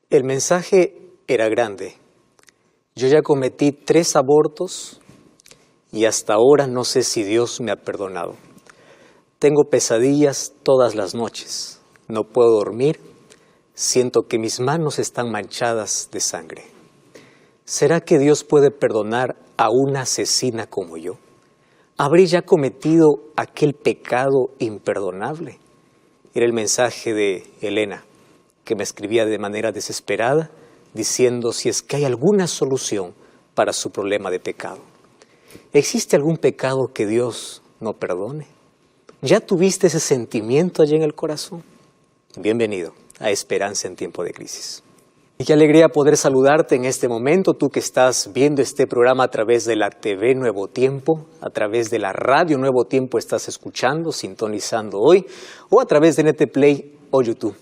El mensaje era grande. Yo ya cometí 3 abortos y hasta ahora no sé si Dios me ha perdonado. Tengo pesadillas todas las noches. No puedo dormir. Siento que mis manos están manchadas de sangre. ¿Será que Dios puede perdonar a una asesina como yo? ¿Habré ya cometido aquel pecado imperdonable? Era el mensaje de Elena, que me escribía de manera desesperada, diciendo si es que hay alguna solución para su problema de pecado. ¿Existe algún pecado que Dios no perdone? ¿Ya tuviste ese sentimiento allí en el corazón? Bienvenido a Esperanza en Tiempo de Crisis. Y qué alegría poder saludarte en este momento, tú que estás viendo este programa a través de la TV Nuevo Tiempo, a través de la radio Nuevo Tiempo estás escuchando, sintonizando hoy, o a través de NTPlay o YouTube.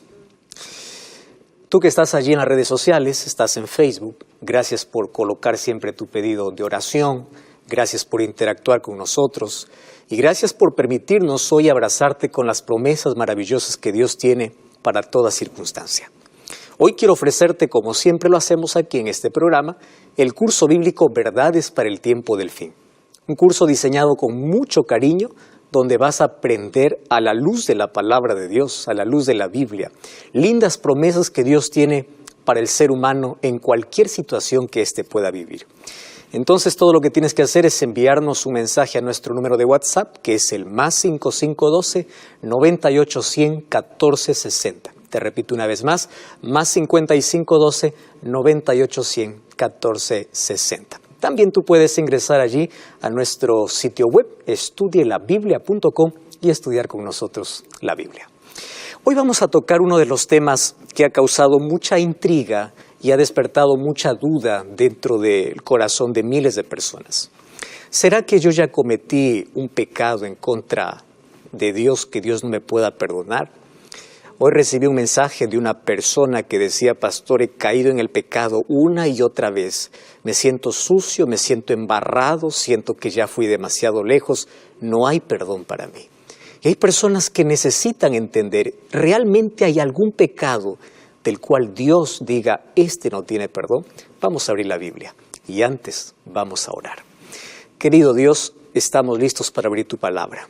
Tú que estás allí en las redes sociales, estás en Facebook, gracias por colocar siempre tu pedido de oración, gracias por interactuar con nosotros y gracias por permitirnos hoy abrazarte con las promesas maravillosas que Dios tiene para toda circunstancia. Hoy quiero ofrecerte, como siempre lo hacemos aquí en este programa, el curso bíblico Verdades para el Tiempo del Fin. Un curso diseñado con mucho cariño, donde vas a aprender a la luz de la palabra de Dios, a la luz de la Biblia, lindas promesas que Dios tiene para el ser humano en cualquier situación que éste pueda vivir. Entonces todo lo que tienes que hacer es enviarnos un mensaje a nuestro número de WhatsApp, que es el +5512 9810 1460. Te repito una vez más, +5512 9810 1460. También tú puedes ingresar allí a nuestro sitio web, estudielabiblia.com, y estudiar con nosotros la Biblia. Hoy vamos a tocar uno de los temas que ha causado mucha intriga y ha despertado mucha duda dentro del corazón de miles de personas. ¿Será que yo ya cometí un pecado en contra de Dios que Dios no me pueda perdonar? Hoy recibí un mensaje de una persona que decía: pastor, he caído en el pecado una y otra vez. Me siento sucio, me siento embarrado, siento que ya fui demasiado lejos, no hay perdón para mí. Y hay personas que necesitan entender, ¿realmente hay algún pecado del cual Dios diga, este no tiene perdón? Vamos a abrir la Biblia y antes vamos a orar. Querido Dios, estamos listos para abrir tu palabra.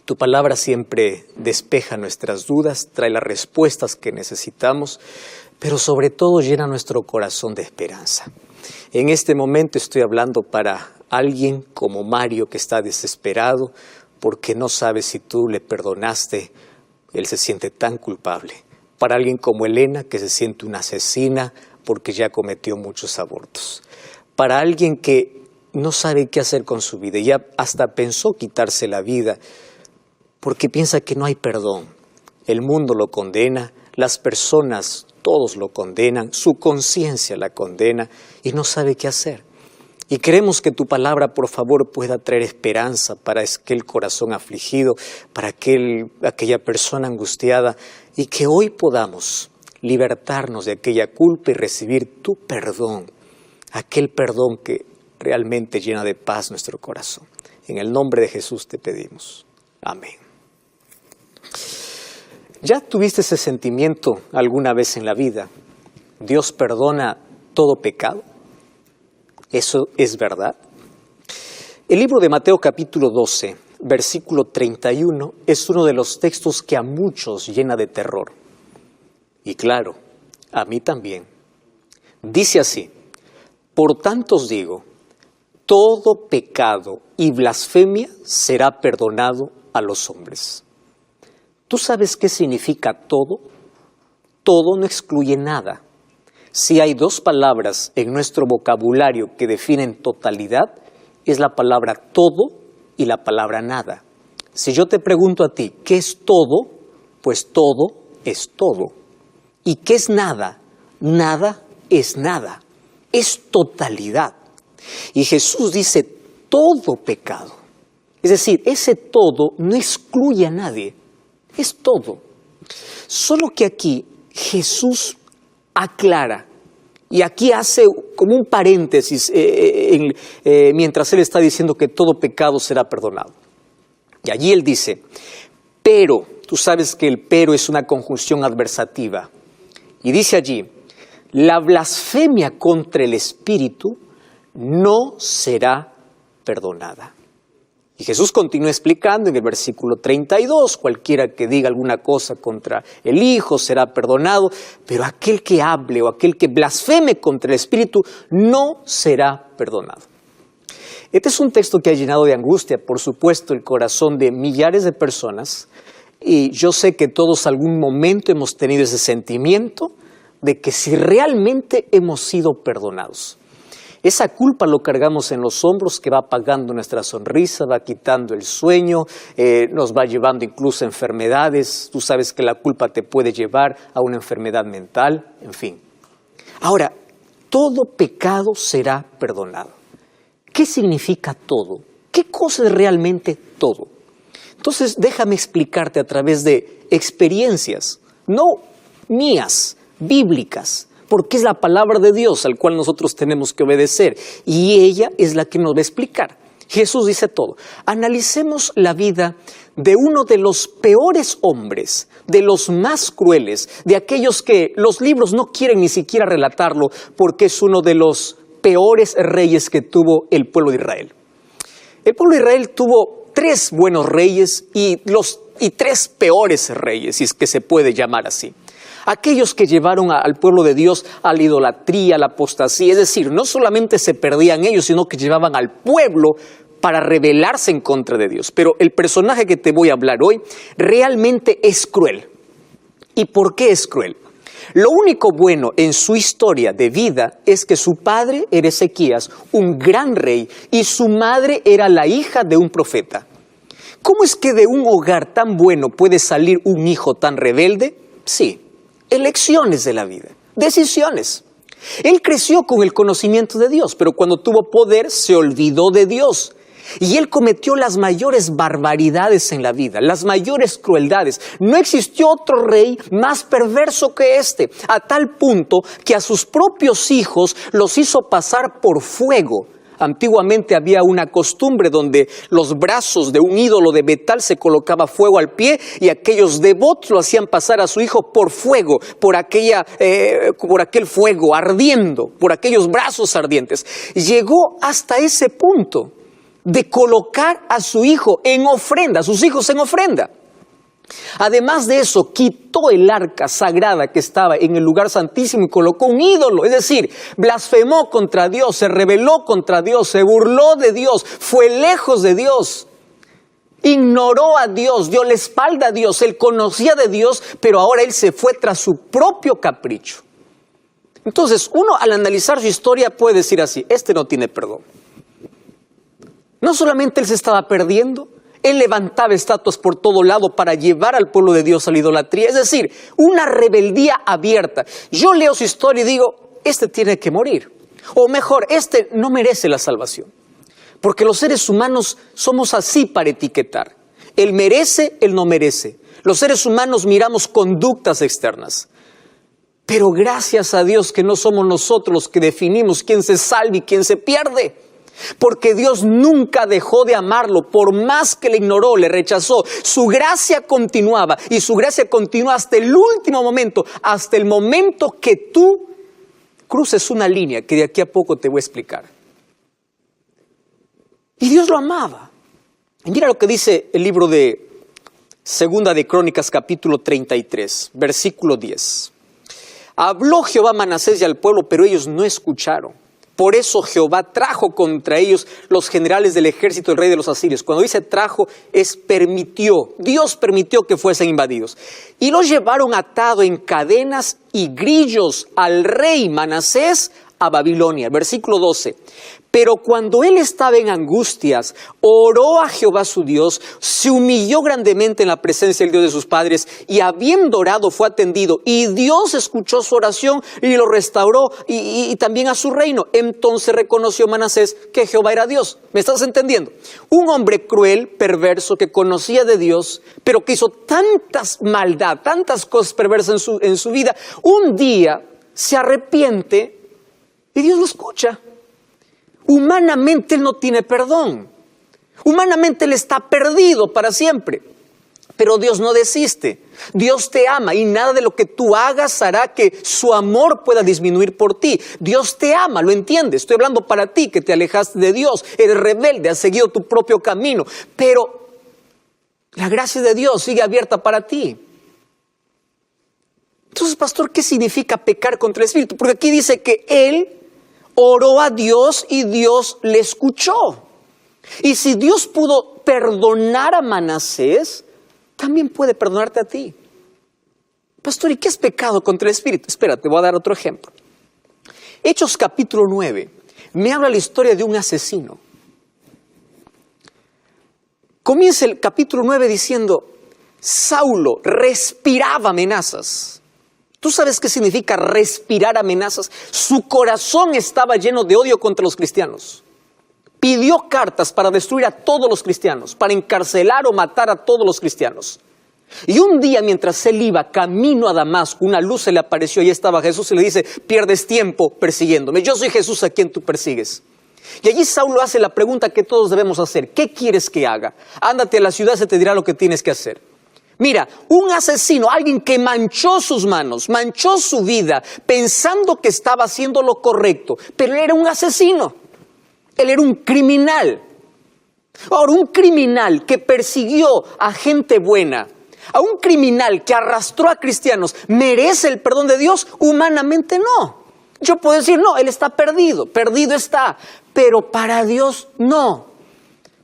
Tu palabra siempre despeja nuestras dudas, trae las respuestas que necesitamos, pero sobre todo llena nuestro corazón de esperanza. En este momento estoy hablando para alguien como Mario, que está desesperado porque no sabe si tú le perdonaste. Él se siente tan culpable. Para alguien como Elena, que se siente una asesina porque ya cometió muchos abortos. Para alguien que no sabe qué hacer con su vida, ya hasta pensó quitarse la vida, porque piensa que no hay perdón. El mundo lo condena, las personas, todos lo condenan, su conciencia la condena y no sabe qué hacer. Y queremos que tu palabra, por favor, pueda traer esperanza para aquel corazón afligido, para aquella persona angustiada, y que hoy podamos libertarnos de aquella culpa y recibir tu perdón, aquel perdón que realmente llena de paz nuestro corazón. En el nombre de Jesús te pedimos. Amén. ¿Ya tuviste ese sentimiento alguna vez en la vida? ¿Dios perdona todo pecado? ¿Eso es verdad? El libro de Mateo capítulo 12, versículo 31, es uno de los textos que a muchos llena de terror. Y claro, a mí también. Dice así: por tanto os digo, todo pecado y blasfemia será perdonado a los hombres. ¿Tú sabes qué significa todo? Todo no excluye nada. Si hay 2 palabras en nuestro vocabulario que definen totalidad, es la palabra todo y la palabra nada. Si yo te pregunto a ti, ¿qué es todo? Pues todo es todo. ¿Y qué es nada? Nada es nada. Es totalidad. Y Jesús dice todo pecado. Es decir, ese todo no excluye a nadie. Es todo. Solo que aquí Jesús aclara, y aquí hace como un paréntesis mientras Él está diciendo que todo pecado será perdonado. Y allí Él dice, pero, tú sabes que el pero es una conjunción adversativa, y dice allí, la blasfemia contra el Espíritu no será perdonada. Y Jesús continúa explicando en el versículo 32, cualquiera que diga alguna cosa contra el Hijo será perdonado, pero aquel que hable o aquel que blasfeme contra el Espíritu no será perdonado. Este es un texto que ha llenado de angustia, por supuesto, el corazón de millares de personas, y yo sé que todos algún momento hemos tenido ese sentimiento de que si realmente hemos sido perdonados. Esa culpa lo cargamos en los hombros que va apagando nuestra sonrisa, va quitando el sueño, nos va llevando incluso a enfermedades. Tú sabes que la culpa te puede llevar a una enfermedad mental, en fin. Ahora, todo pecado será perdonado. ¿Qué significa todo? ¿Qué cosa es realmente todo? Entonces, déjame explicarte a través de experiencias, no mías, bíblicas, porque es la palabra de Dios al cual nosotros tenemos que obedecer y ella es la que nos va a explicar. Jesús dice todo. Analicemos la vida de uno de los peores hombres, de los más crueles, de aquellos que los libros no quieren ni siquiera relatarlo porque es uno de los peores reyes que tuvo el pueblo de Israel. El pueblo de Israel tuvo 3 buenos reyes y 3 peores reyes, si es que se puede llamar así. Aquellos que llevaron al pueblo de Dios a la idolatría, a la apostasía, es decir, no solamente se perdían ellos, sino que llevaban al pueblo para rebelarse en contra de Dios. Pero el personaje que te voy a hablar hoy realmente es cruel. ¿Y por qué es cruel? Lo único bueno en su historia de vida es que su padre era Ezequías, un gran rey, y su madre era la hija de un profeta. ¿Cómo es que de un hogar tan bueno puede salir un hijo tan rebelde? Sí. Elecciones de la vida, decisiones. Él creció con el conocimiento de Dios, pero cuando tuvo poder se olvidó de Dios. Y él cometió las mayores barbaridades en la vida, las mayores crueldades. No existió otro rey más perverso que este, a tal punto que a sus propios hijos los hizo pasar por fuego. Antiguamente había una costumbre donde los brazos de un ídolo de metal se colocaba fuego al pie y aquellos devotos lo hacían pasar a su hijo por fuego, por aquel fuego ardiendo, por aquellos brazos ardientes. Llegó hasta ese punto de colocar a su hijo en ofrenda, a sus hijos en ofrenda. Además de eso, quitó el arca sagrada que estaba en el lugar santísimo y colocó un ídolo, es decir, blasfemó contra Dios, se rebeló contra Dios, se burló de Dios, fue lejos de Dios, ignoró a Dios, dio la espalda a Dios, él conocía de Dios, pero ahora él se fue tras su propio capricho. Entonces, uno al analizar su historia puede decir así, este no tiene perdón. No solamente él se estaba perdiendo, él levantaba estatuas por todo lado para llevar al pueblo de Dios a la idolatría. Es decir, una rebeldía abierta. Yo leo su historia y digo, este tiene que morir. O mejor, este no merece la salvación. Porque los seres humanos somos así para etiquetar. Él merece, él no merece. Los seres humanos miramos conductas externas. Pero gracias a Dios que no somos nosotros los que definimos quién se salva y quién se pierde. Porque Dios nunca dejó de amarlo, por más que le ignoró, le rechazó. Su gracia continuaba y su gracia continúa hasta el último momento, hasta el momento que tú cruces una línea que de aquí a poco te voy a explicar. Y Dios lo amaba. Y mira lo que dice el libro de Segunda de Crónicas, capítulo 33, versículo 10. Habló Jehová a Manasés y al pueblo, pero ellos no escucharon. Por eso Jehová trajo contra ellos los generales del ejército del rey de los asirios. Cuando dice trajo, es permitió. Dios permitió que fuesen invadidos. Y los llevaron atado en cadenas y grillos al rey Manasés a Babilonia. Versículo 12. Pero cuando él estaba en angustias, oró a Jehová su Dios, se humilló grandemente en la presencia del Dios de sus padres, y habiendo orado fue atendido, y Dios escuchó su oración y lo restauró, y también a su reino. Entonces reconoció Manasés que Jehová era Dios. ¿Me estás entendiendo? Un hombre cruel, perverso, que conocía de Dios, pero que hizo tantas maldad, tantas cosas perversas en su vida, un día se arrepiente y Dios lo escucha. Humanamente él no tiene perdón. Humanamente él está perdido para siempre. Pero Dios no desiste. Dios te ama y nada de lo que tú hagas hará que su amor pueda disminuir por ti. Dios te ama, ¿lo entiendes? Estoy hablando para ti que te alejaste de Dios, eres rebelde, has seguido tu propio camino. Pero la gracia de Dios sigue abierta para ti. Entonces, pastor, ¿qué significa pecar contra el Espíritu? Porque aquí dice que él oró a Dios y Dios le escuchó. Y si Dios pudo perdonar a Manasés, también puede perdonarte a ti. Pastor, ¿y qué es pecado contra el Espíritu? Espera, te voy a dar otro ejemplo. Hechos capítulo 9 me habla la historia de un asesino. Comienza el capítulo 9 diciendo, Saulo respiraba amenazas. ¿Tú sabes qué significa respirar amenazas? Su corazón estaba lleno de odio contra los cristianos. Pidió cartas para destruir a todos los cristianos, para encarcelar o matar a todos los cristianos. Y un día, mientras él iba camino a Damasco, una luz se le apareció y estaba Jesús y le dice, pierdes tiempo persiguiéndome, yo soy Jesús a quien tú persigues. Y allí Saulo hace la pregunta que todos debemos hacer, ¿qué quieres que haga? Ándate a la ciudad, se te dirá lo que tienes que hacer. Mira, un asesino, alguien que manchó sus manos, manchó su vida, pensando que estaba haciendo lo correcto, pero él era un asesino. Él era un criminal. Ahora, un criminal que persiguió a gente buena, a un criminal que arrastró a cristianos, ¿merece el perdón de Dios? Humanamente no. Yo puedo decir, no, él está perdido, perdido está, pero para Dios no.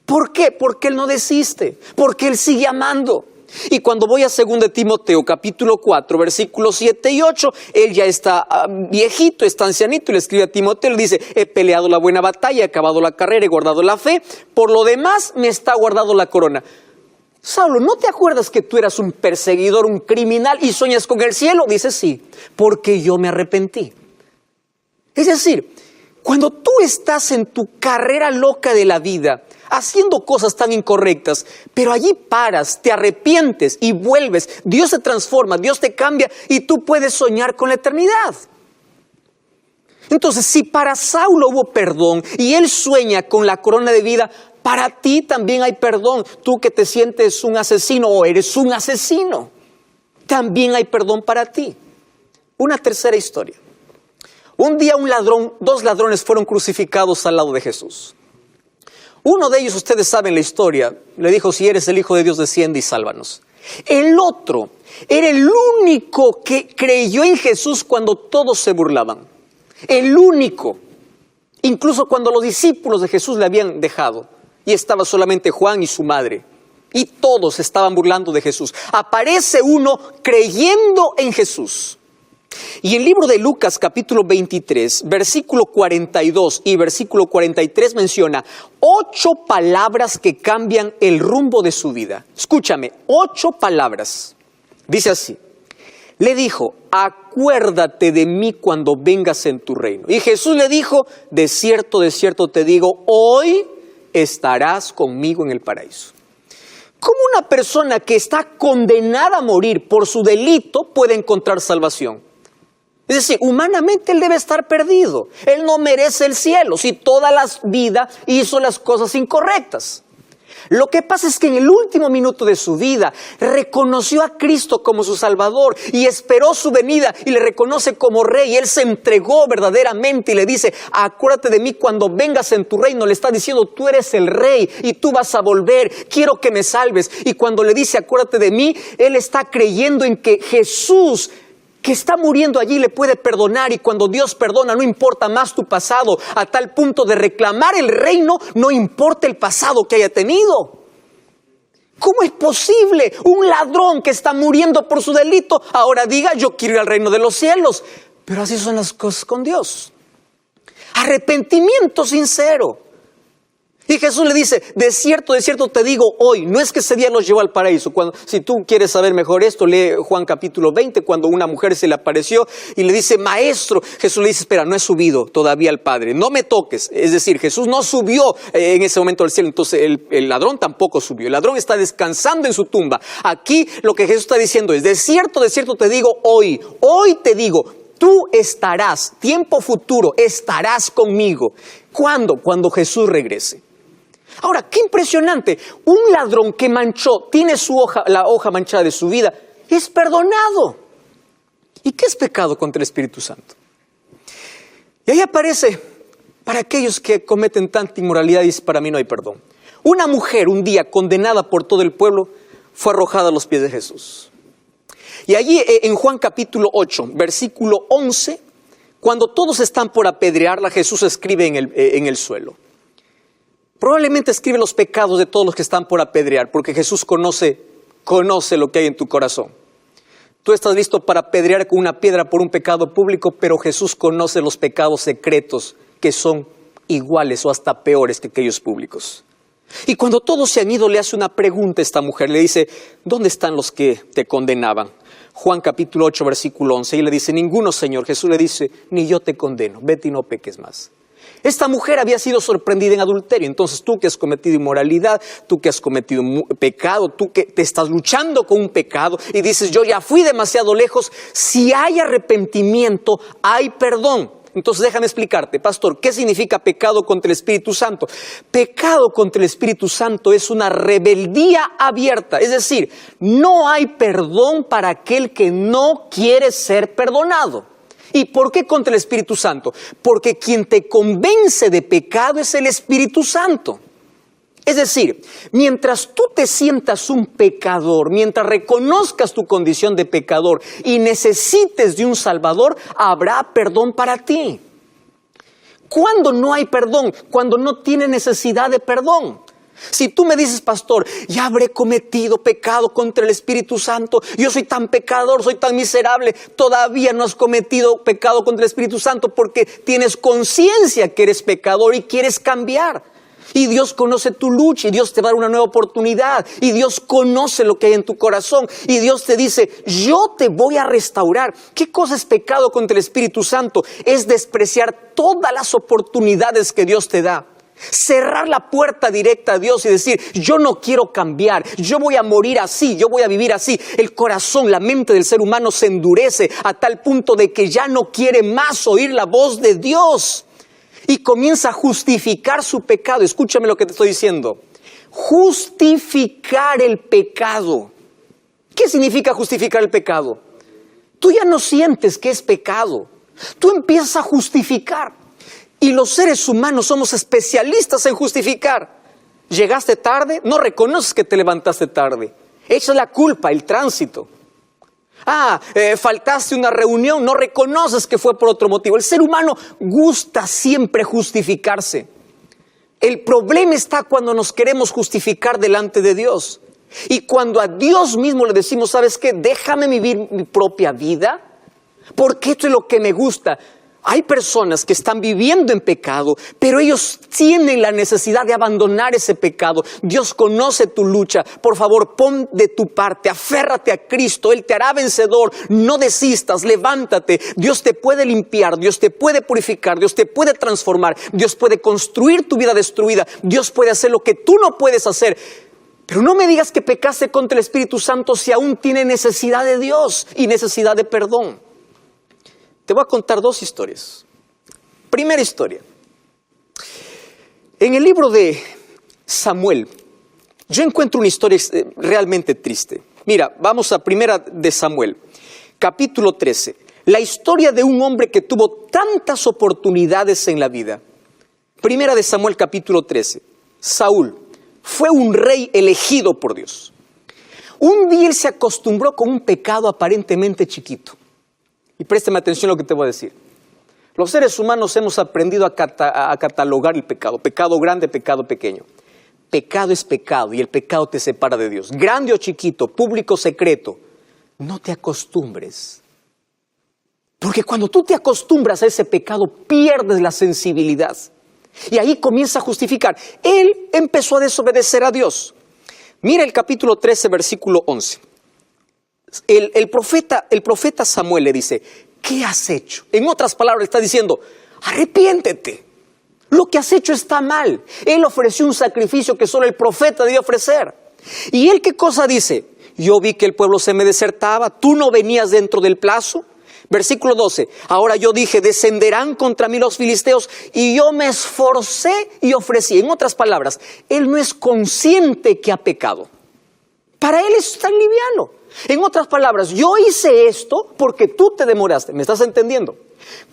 ¿Por qué? Porque él no desiste, porque él sigue amando. Y cuando voy a 2 Timoteo capítulo 4, versículos 7 y 8, él ya está viejito, está ancianito, y le escribe a Timoteo, le dice, he peleado la buena batalla, he acabado la carrera, he guardado la fe, por lo demás me está guardado la corona. Saulo, ¿no te acuerdas que tú eras un perseguidor, un criminal y sueñas con el cielo? Dice, sí, porque yo me arrepentí. Es decir, cuando tú estás en tu carrera loca de la vida, haciendo cosas tan incorrectas, pero allí paras, te arrepientes y vuelves, Dios te transforma, Dios te cambia y tú puedes soñar con la eternidad. Entonces, si para Saulo hubo perdón y él sueña con la corona de vida, para ti también hay perdón. Tú que te sientes un asesino o eres un asesino, también hay perdón para ti. Una tercera historia. Un día dos ladrones fueron crucificados al lado de Jesús. Uno de ellos, ustedes saben la historia, le dijo, si eres el Hijo de Dios, desciende y sálvanos. El otro era el único que creyó en Jesús cuando todos se burlaban. El único, incluso cuando los discípulos de Jesús le habían dejado y estaba solamente Juan y su madre. Y todos estaban burlando de Jesús. Aparece uno creyendo en Jesús. Y el libro de Lucas capítulo 23, versículo 42 y versículo 43 menciona 8 palabras que cambian el rumbo de su vida. Escúchame, 8 palabras. Dice así, le dijo, acuérdate de mí cuando vengas en tu reino. Y Jesús le dijo, de cierto te digo, hoy estarás conmigo en el paraíso. ¿Cómo una persona que está condenada a morir por su delito puede encontrar salvación? Es decir, humanamente él debe estar perdido. Él no merece el cielo si toda la vida hizo las cosas incorrectas. Lo que pasa es que en el último minuto de su vida reconoció a Cristo como su Salvador y esperó su venida y le reconoce como Rey. Él se entregó verdaderamente y le dice, acuérdate de mí cuando vengas en tu reino. Le está diciendo, tú eres el Rey y tú vas a volver, quiero que me salves. Y cuando le dice, acuérdate de mí, él está creyendo en que Jesús, que está muriendo allí, le puede perdonar. Y cuando Dios perdona, no importa más tu pasado, a tal punto de reclamar el reino, no importa el pasado que haya tenido. ¿Cómo es posible un ladrón que está muriendo por su delito ahora diga, yo quiero ir al reino de los cielos? Pero así son las cosas con Dios. Arrepentimiento sincero. Y Jesús le dice, de cierto te digo hoy, no es que ese día los llevó al paraíso. Si tú quieres saber mejor esto, lee Juan capítulo 20, cuando una mujer se le apareció y le dice, maestro. Jesús le dice, espera, no he subido todavía al Padre, no me toques. Es decir, Jesús no subió en ese momento al cielo, entonces el ladrón tampoco subió. El ladrón está descansando en su tumba. Aquí lo que Jesús está diciendo es, de cierto te digo hoy te digo, tú estarás, tiempo futuro, estarás conmigo. ¿Cuándo? Cuando Jesús regrese. Ahora, qué impresionante. Un ladrón que manchó, tiene la hoja manchada de su vida, es perdonado. ¿Y qué es pecado contra el Espíritu Santo? Y ahí aparece, para aquellos que cometen tanta inmoralidad, dice, para mí no hay perdón. Una mujer un día condenada por todo el pueblo fue arrojada a los pies de Jesús. Y allí en Juan capítulo 8, versículo 11, cuando todos están por apedrearla, Jesús escribe en el suelo. Probablemente escribe los pecados de todos los que están por apedrear, porque Jesús conoce lo que hay en tu corazón. Tú estás listo para apedrear con una piedra por un pecado público, pero Jesús conoce los pecados secretos que son iguales o hasta peores que aquellos públicos. Y cuando todos se han ido, le hace una pregunta a esta mujer. Le dice, ¿dónde están los que te condenaban? Juan capítulo 8, versículo 11. Y le dice, ninguno, Señor. Jesús le dice, ni yo te condeno. Vete y no peques más. Esta mujer había sido sorprendida en adulterio. Entonces tú que has cometido inmoralidad, tú que has cometido pecado, tú que te estás luchando con un pecado y dices, yo ya fui demasiado lejos. Si hay arrepentimiento, hay perdón. Entonces déjame explicarte, pastor, ¿qué significa pecado contra el Espíritu Santo? Pecado contra el Espíritu Santo es una rebeldía abierta. Es decir, no hay perdón para aquel que no quiere ser perdonado. ¿Y por qué contra el Espíritu Santo? Porque quien te convence de pecado es el Espíritu Santo. Es decir, mientras tú te sientas un pecador, mientras reconozcas tu condición de pecador y necesites de un Salvador, habrá perdón para ti. ¿Cuándo no hay perdón? Cuando no tiene necesidad de perdón. Si tú me dices, pastor, ya habré cometido pecado contra el Espíritu Santo, yo soy tan pecador, soy tan miserable, todavía no has cometido pecado contra el Espíritu Santo porque tienes conciencia que eres pecador y quieres cambiar. Y Dios conoce tu lucha y Dios te va a dar una nueva oportunidad y Dios conoce lo que hay en tu corazón y Dios te dice, yo te voy a restaurar. ¿Qué cosa es pecado contra el Espíritu Santo? Es despreciar todas las oportunidades que Dios te da. Cerrar la puerta directa a Dios y decir, yo no quiero cambiar, yo voy a morir así, yo voy a vivir así. El corazón, la mente del ser humano se endurece a tal punto de que ya no quiere más oír la voz de Dios. Y comienza a justificar su pecado. Escúchame lo que te estoy diciendo. Justificar el pecado. ¿Qué significa justificar el pecado? Tú ya no sientes que es pecado. Tú empiezas a justificar. Y los seres humanos somos especialistas en justificar. Llegaste tarde, no reconoces que te levantaste tarde. Echas la culpa, el tránsito. Faltaste una reunión, no reconoces que fue por otro motivo. El ser humano gusta siempre justificarse. El problema está cuando nos queremos justificar delante de Dios. Y cuando a Dios mismo le decimos, ¿sabes qué? Déjame vivir mi propia vida, porque esto es lo que me gusta. Hay personas que están viviendo en pecado, pero ellos tienen la necesidad de abandonar ese pecado. Dios conoce tu lucha. Por favor, pon de tu parte, aférrate a Cristo. Él te hará vencedor. No desistas, levántate. Dios te puede limpiar, Dios te puede purificar, Dios te puede transformar. Dios puede construir tu vida destruida. Dios puede hacer lo que tú no puedes hacer. Pero no me digas que pecaste contra el Espíritu Santo si aún tiene necesidad de Dios y necesidad de perdón. Te voy a contar dos historias. Primera historia. En el libro de Samuel, yo encuentro una historia realmente triste. Mira, vamos a Primera de Samuel, capítulo 13. La historia de un hombre que tuvo tantas oportunidades en la vida. Primera de Samuel, capítulo 13. Saúl fue un rey elegido por Dios. Un día él se acostumbró con un pecado aparentemente chiquito. Y préstame atención a lo que te voy a decir. Los seres humanos hemos aprendido a catalogar el pecado. Pecado grande, pecado pequeño. Pecado es pecado y el pecado te separa de Dios. Grande o chiquito, público o secreto. No te acostumbres. Porque cuando tú te acostumbras a ese pecado, pierdes la sensibilidad. Y ahí comienza a justificar. Él empezó a desobedecer a Dios. Mira el capítulo 13, versículo 11. El profeta Samuel le dice, ¿qué has hecho? En otras palabras, le está diciendo, arrepiéntete. Lo que has hecho está mal. Él ofreció un sacrificio que solo el profeta debía ofrecer. ¿Y él qué cosa dice? Yo vi que el pueblo se me desertaba, tú no venías dentro del plazo. Versículo 12, ahora yo dije, descenderán contra mí los filisteos y yo me esforcé y ofrecí. En otras palabras, él no es consciente que ha pecado. Para él es tan liviano. En otras palabras, yo hice esto porque tú te demoraste. ¿Me estás entendiendo?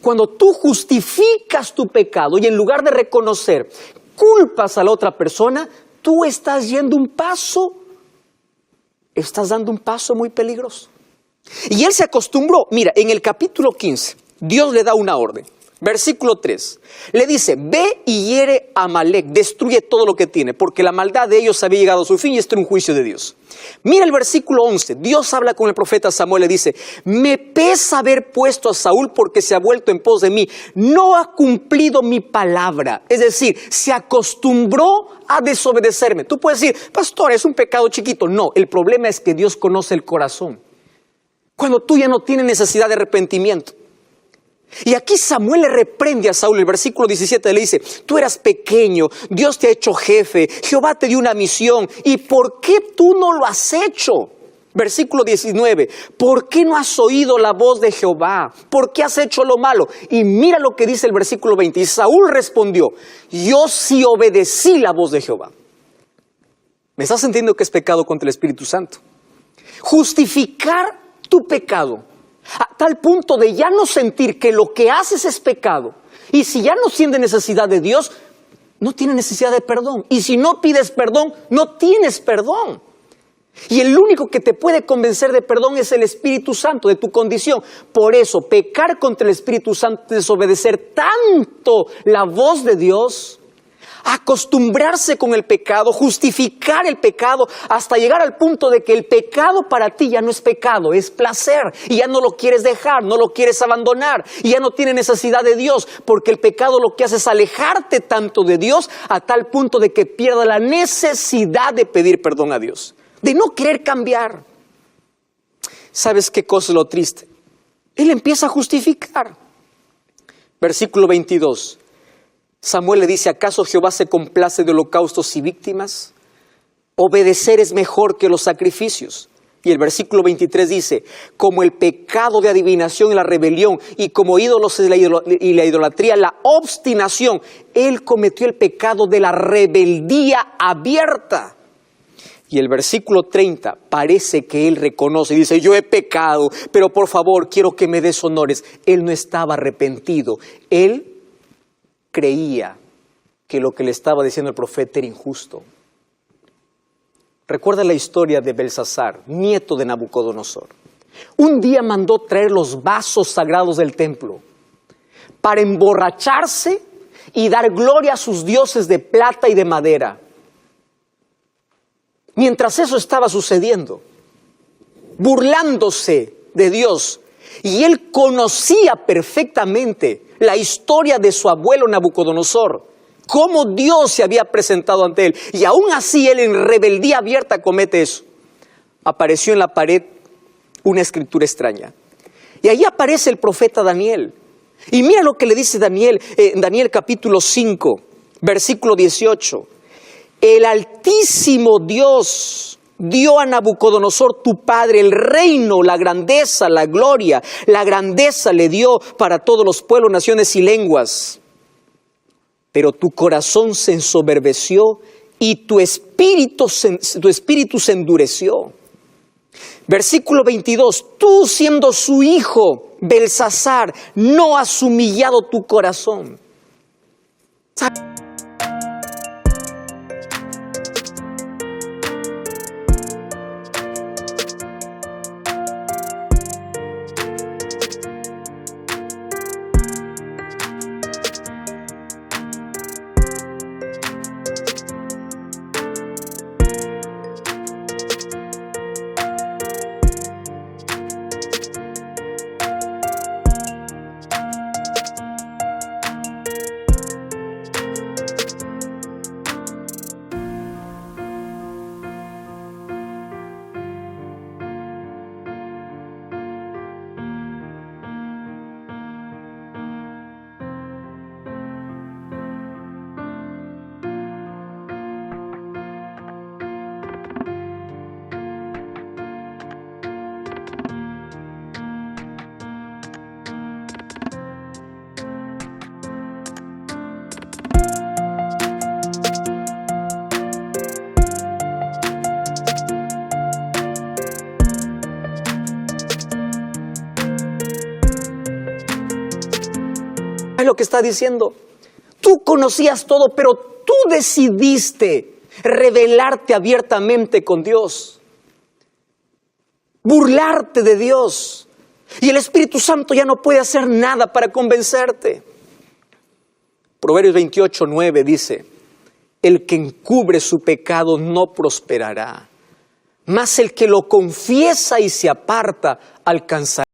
Cuando tú justificas tu pecado y en lugar de reconocer, culpas a la otra persona, tú estás dando un paso muy peligroso. Y él se acostumbró. Mira, en el capítulo 15, Dios le da una orden. Versículo 3, le dice, ve y hiere a Amalec, destruye todo lo que tiene, porque la maldad de ellos había llegado a su fin y este era un juicio de Dios. Mira el versículo 11, Dios habla con el profeta Samuel, le dice, me pesa haber puesto a Saúl porque se ha vuelto en pos de mí, no ha cumplido mi palabra, es decir, se acostumbró a desobedecerme. Tú puedes decir, pastor, es un pecado chiquito. No, el problema es que Dios conoce el corazón. Cuando tú ya no tienes necesidad de arrepentimiento. Y aquí Samuel le reprende a Saúl. El versículo 17 le dice, tú eras pequeño, Dios te ha hecho jefe, Jehová te dio una misión. ¿Y por qué tú no lo has hecho? Versículo 19, ¿por qué no has oído la voz de Jehová? ¿Por qué has hecho lo malo? Y mira lo que dice el versículo 20. Y Saúl respondió, yo sí obedecí la voz de Jehová. ¿Me estás entendiendo que es pecado contra el Espíritu Santo? Justificar tu pecado a tal punto de ya no sentir que lo que haces es pecado. Y si ya no sientes necesidad de Dios, no tienes necesidad de perdón. Y si no pides perdón, no tienes perdón. Y el único que te puede convencer de perdón es el Espíritu Santo, de tu condición. Por eso, pecar contra el Espíritu Santo es desobedecer tanto la voz de Dios, acostumbrarse con el pecado, justificar el pecado, hasta llegar al punto de que el pecado para ti ya no es pecado, es placer. Y ya no lo quieres dejar, no lo quieres abandonar. Y ya no tienes necesidad de Dios, porque el pecado lo que hace es alejarte tanto de Dios a tal punto de que pierda la necesidad de pedir perdón a Dios, de no querer cambiar. ¿Sabes qué cosa es lo triste? Él empieza a justificar. Versículo 22. Samuel le dice, ¿acaso Jehová se complace de holocaustos y víctimas? Obedecer es mejor que los sacrificios. Y el versículo 23 dice, como el pecado de adivinación y la rebelión, y como ídolos y la idolatría, la obstinación, él cometió el pecado de la rebeldía abierta. Y el versículo 30 parece que él reconoce y dice, yo he pecado, pero por favor quiero que me des honores. Él no estaba arrepentido, él creía que lo que le estaba diciendo el profeta era injusto. Recuerda la historia de Belsasar, nieto de Nabucodonosor. Un día mandó traer los vasos sagrados del templo para emborracharse y dar gloria a sus dioses de plata y de madera. Mientras eso estaba sucediendo, burlándose de Dios, y él conocía perfectamente la historia de su abuelo Nabucodonosor, cómo Dios se había presentado ante él, y aún así él en rebeldía abierta comete eso. Apareció en la pared una escritura extraña, y ahí aparece el profeta Daniel, y mira lo que le dice Daniel, en Daniel capítulo 5, versículo 18, el Altísimo Dios dio a Nabucodonosor tu padre el reino, la grandeza, la gloria, la grandeza le dio para todos los pueblos, naciones y lenguas. Pero tu corazón se ensoberbeció y tu espíritu se endureció. Versículo 22, tú siendo su hijo, Belsasar, no has humillado tu corazón. Es lo que está diciendo. Tú conocías todo, pero tú decidiste rebelarte abiertamente con Dios, burlarte de Dios. Y el Espíritu Santo ya no puede hacer nada para convencerte. Proverbios 28:9 dice: el que encubre su pecado no prosperará, mas el que lo confiesa y se aparta alcanzará